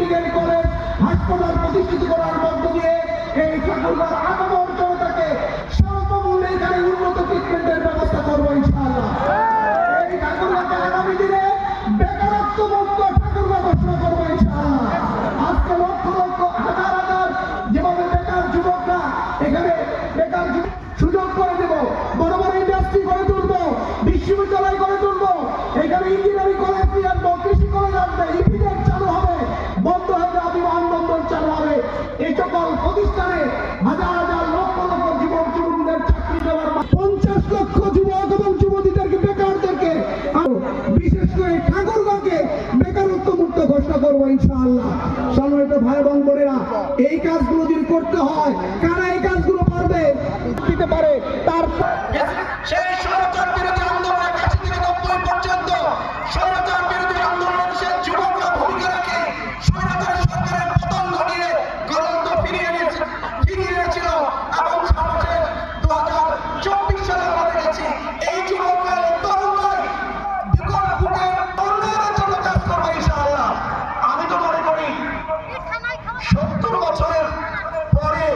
Medical college হাসপাতাল প্রতিষ্ঠিত করার মধ্য দিয়ে এই ঠাকুরগাঁও আগামী জনতাকে স্বল্প মূল্যে এখানে উন্নত ট্রিটমেন্টের ব্যবস্থা করবো ইনশাআল্লাহ। এই ঠাকুরগাঁওকে আগামী দিনে বেকারত্ব মুক্ত ঠাকুরগাঁও ঘোষণা করবো ইনশাআল্লাহ। আজকে লক্ষ লক্ষ হাজার হাজার যেভাবে বেকার যুবকরা এখানে বেকার সুযোগ করে দেব, বড় বড় ইন্ডাস্ট্রি করে তুলবো, বিশ্ববিদ্যালয় করে তুলবো, এখানে ইঞ্জিনিয়ারিং কলেজ নিয়ে আসবো, কৃষি কলেজ আসবে, ইপিজেড চালু হবে, বন্ধ হয়ে যাবে বিমানবন্দর চালু হবে। এই সকল প্রতিষ্ঠানে হাজার হাজার লক্ষ লক্ষ যুবক যুবতীদের চাকরি দেওয়ার 50 লক্ষ যুবক এবং যুবতীদেরকে বেকারদেরকে বিশেষ করে ঠাকুরগাঁওকে বেকারত্ব মুক্ত ঘোষণা করবো ইনশাআল্লাহ। সম্মানিত ভাই এবং বোনেরা, এই কাজগুলো যদি করতে হয়, কারা এই কাজগুলো পারবে দিতে পারে তার সেই স্বৈরাচার বিরোধী আন্দোলনের 80 থেকে 90 পর্যন্ত স্বৈরাচার বিরোধী আন্দোলনের সে যুবকরা ভূমিকা রাখে স্বৈরাচার সরকারের পতন ঘটিয়ে গণতন্ত্র ফিরিয়ে এনেছিল এবং সর্বশেষ 2024 সালে আমরা দেখেছি এই যুবকরা তরুণদের বিকল্প ভোটে তরুণদের জন্য কাজ করবে ইনশাআল্লাহ। আমি তো মনে করি 70 বছরের পরে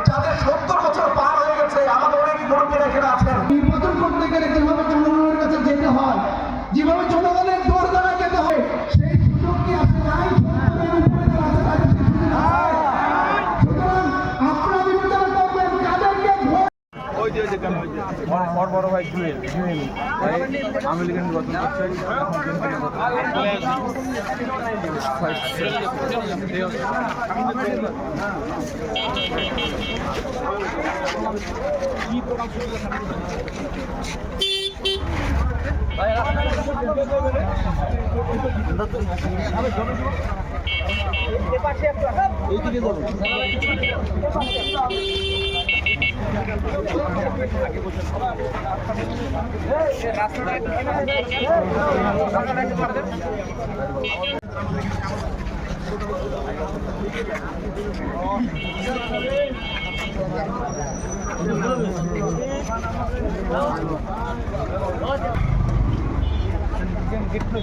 যাদের 70 বছর পার হয়ে গেছে আমাদের অনেক মুরব্বীরা এখানে আছেন, নির্বাচন করতে গেলে যেভাবে জনগণের কাছে যেতে হয়, যেভাবে জনগণের দৌড় দ্বারা যেতে হয়, সেই সুযোগ কি আছে নাই? সুতরাং আপনারা বিবেচনা করবেন কাদেরকে ভোট। ওই যে বড় ভাই জুয়েল আমি লিখে নির্বাচন করছে এইদিকে আপনি